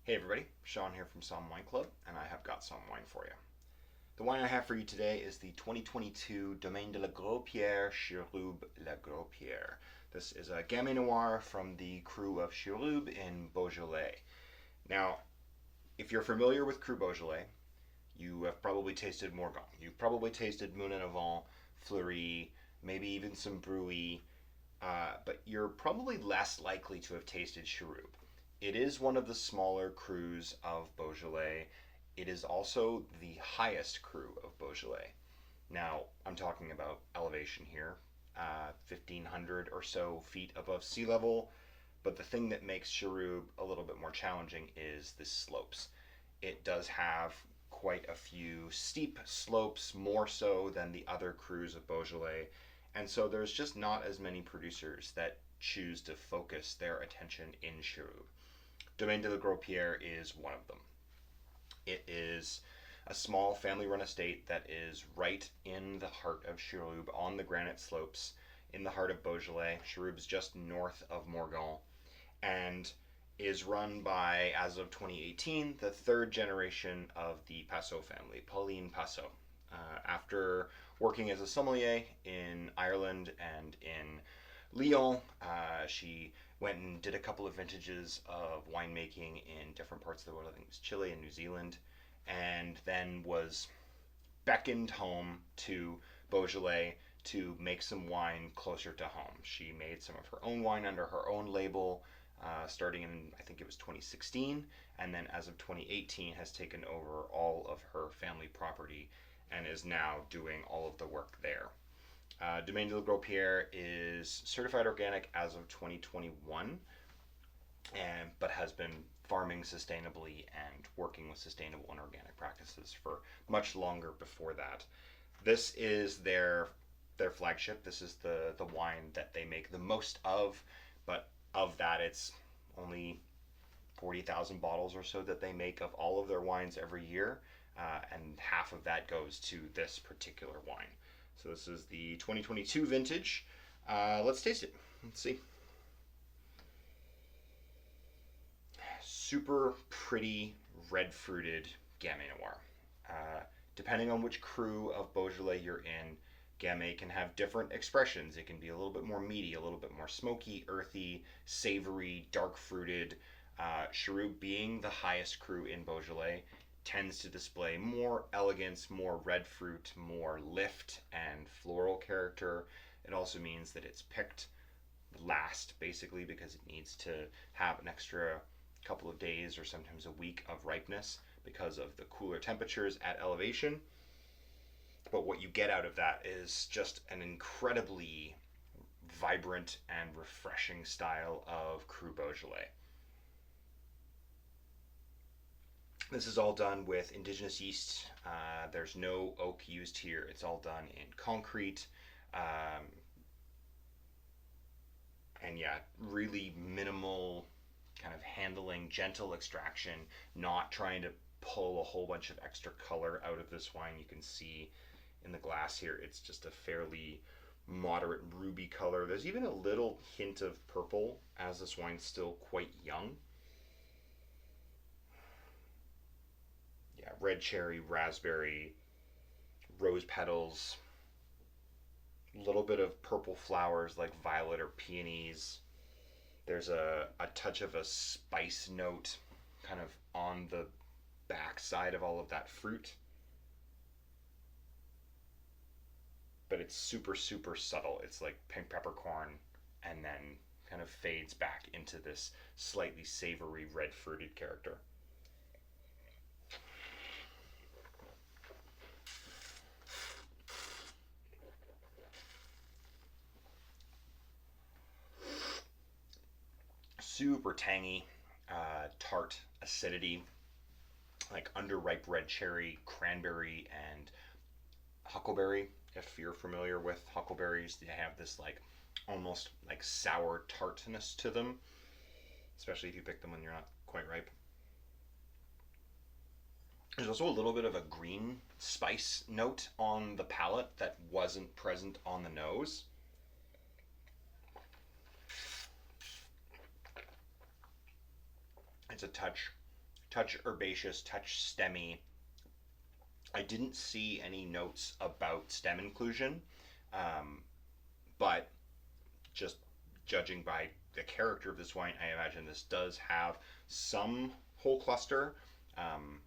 Hey everybody, Sean here from Somm Wine Club, and I have got some wine for you. The wine I have for you today is the 2022 Domaine de la Grosse Pierre Chiroubles La Grosse Pierre. This is a Gamay Noir from the cru of Chiroubles in Beaujolais. Now, if you're familiar with cru Beaujolais, you have probably tasted Morgon. You've probably tasted Moon en Avant, Fleury, maybe even some Bruy, but you're probably less likely to have tasted Chiroubles. It is one of the smaller crus of Beaujolais. It is also the highest cru of Beaujolais. Now, I'm talking about elevation here, 1,500 or so feet above sea level. But the thing that makes Chiroubles a little bit more challenging is the slopes. It does have quite a few steep slopes, more so than the other crus of Beaujolais. And so there's just not as many producers that choose to focus their attention in Chiroubles. Domaine de la Grosse Pierre is one of them. It is a small family-run estate that is right in the heart of Chiroubles, on the granite slopes, in the heart of Beaujolais. Chiroubles just north of Morgon, and is run by, as of 2018, the third generation of the Passot family, Pauline Passot. After working as a sommelier in Ireland and in Lyon, she went and did a couple of vintages of winemaking in different parts of the world. I think it was Chile and New Zealand, and then was beckoned home to Beaujolais to make some wine closer to home. She made some of her own wine under her own label, starting in, I think it was 2016, and then as of 2018 has taken over all of her family property and is now doing all of the work there. Domaine de la Grosse Pierre is certified organic as of 2021, but has been farming sustainably and working with sustainable and organic practices for much longer before that. This is their flagship. This is the wine that they make the most of, but of that it's only 40,000 bottles or so that they make of all of their wines every year, and half of that goes to this particular wine. So this is the 2022 vintage. Let's taste it. Let's see. Super pretty red fruited Gamay Noir. Depending on which cru of Beaujolais you're in, Gamay can have different expressions. It can be a little bit more meaty, a little bit more smoky, earthy, savory, dark fruited. Chiroubles, being the highest cru in Beaujolais, tends to display more elegance, more red fruit, more lift and floral character. It also means that it's picked last, basically, because it needs to have an extra couple of days or sometimes a week of ripeness because of the cooler temperatures at elevation. But what you get out of that is just an incredibly vibrant and refreshing style of cru Beaujolais. This is all done with indigenous yeast. There's no oak used here. It's all done in concrete. And yeah, really minimal kind of handling, gentle extraction, not trying to pull a whole bunch of extra color out of this wine. You can see in the glass here, it's just a fairly moderate ruby color. There's even a little hint of purple as this wine's still quite young. Yeah, red cherry, raspberry, rose petals, a little bit of purple flowers like violet or peonies. There's a touch of a spice note kind of on the back side of all of that fruit. But it's super, super subtle. It's like pink peppercorn and then kind of fades back into this slightly savory red fruited character. Super tangy, tart acidity, like underripe red cherry, cranberry, and huckleberry. If you're familiar with huckleberries, they have this like almost like sour tartness to them, especially if you pick them when you're not quite ripe. There's also a little bit of a green spice note on the palate that wasn't present on the nose. It's a touch touch herbaceous, touch stemmy. I didn't see any notes about stem inclusion, um, but just judging by the character of this wine, I imagine this does have some whole cluster, um,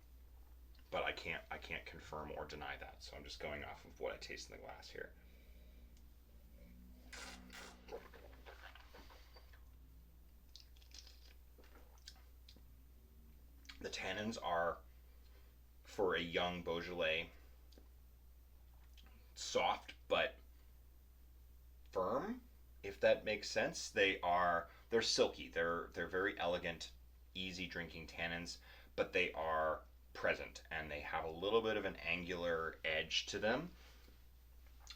but I can't confirm or deny that. So I'm just going off of what I taste in the glass here. The tannins are, for a young Beaujolais, soft but firm, if that makes sense. They're silky. They're very elegant, easy drinking tannins, but they are present and they have a little bit of an angular edge to them.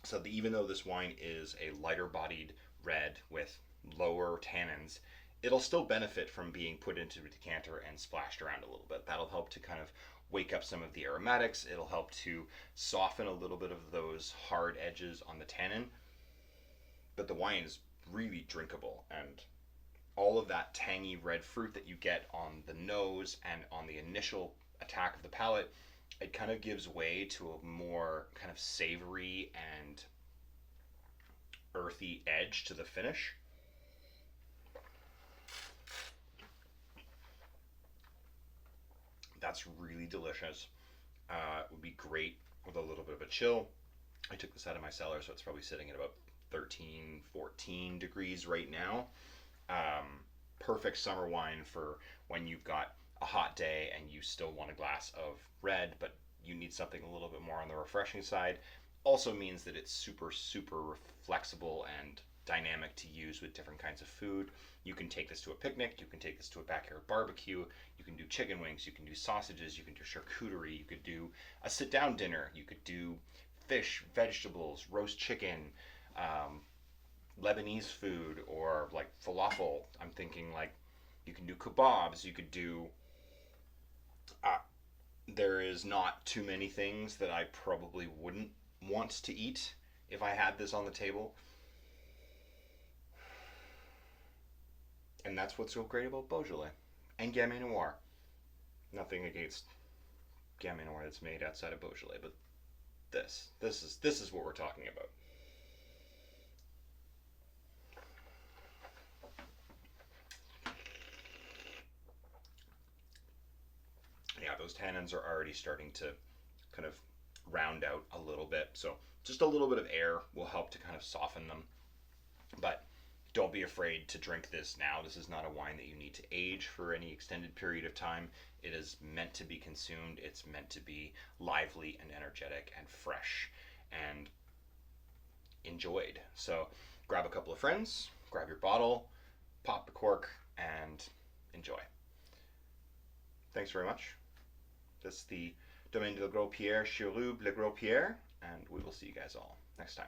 So even though this wine is a lighter bodied red with lower tannins, it'll still benefit from being put into a decanter and splashed around a little bit. That'll help to kind of wake up some of the aromatics. It'll help to soften a little bit of those hard edges on the tannin. But the wine is really drinkable, and all of that tangy red fruit that you get on the nose and on the initial attack of the palate, it kind of gives way to a more kind of savory and earthy edge to the finish. That's really delicious. It would be great with a little bit of a chill. I took this out of my cellar, so it's probably sitting at about 13, 14 degrees right now. Um, Perfect summer wine for when you've got a hot day and you still want a glass of red, but you need something a little bit more on the refreshing side. Also means that it's super, super flexible and dynamic to use with different kinds of food. You can take this to a picnic, you can take this to a backyard barbecue, you can do chicken wings, you can do sausages, you can do charcuterie, you could do a sit down dinner, you could do fish, vegetables, roast chicken, um, Lebanese food, or like falafel. I'm thinking like you can do kebabs, you could do. Uh, there is not too many things that I probably wouldn't want to eat if I had this on the table. And that's what's so great about Beaujolais and Gamay Noir. Nothing against Gamay Noir that's made outside of Beaujolais, but this is what we're talking about. Yeah, those tannins are already starting to kind of round out a little bit. So just a little bit of air will help to kind of soften them. But don't be afraid to drink this now. This is not a wine that you need to age for any extended period of time. It is meant to be consumed. It's meant to be lively and energetic and fresh and enjoyed. So grab a couple of friends, grab your bottle, pop the cork, and enjoy. Thanks very much. This is the Domaine de Grosse Pierre Chiroubles Le Gros Pierre, and we will see you guys all next time.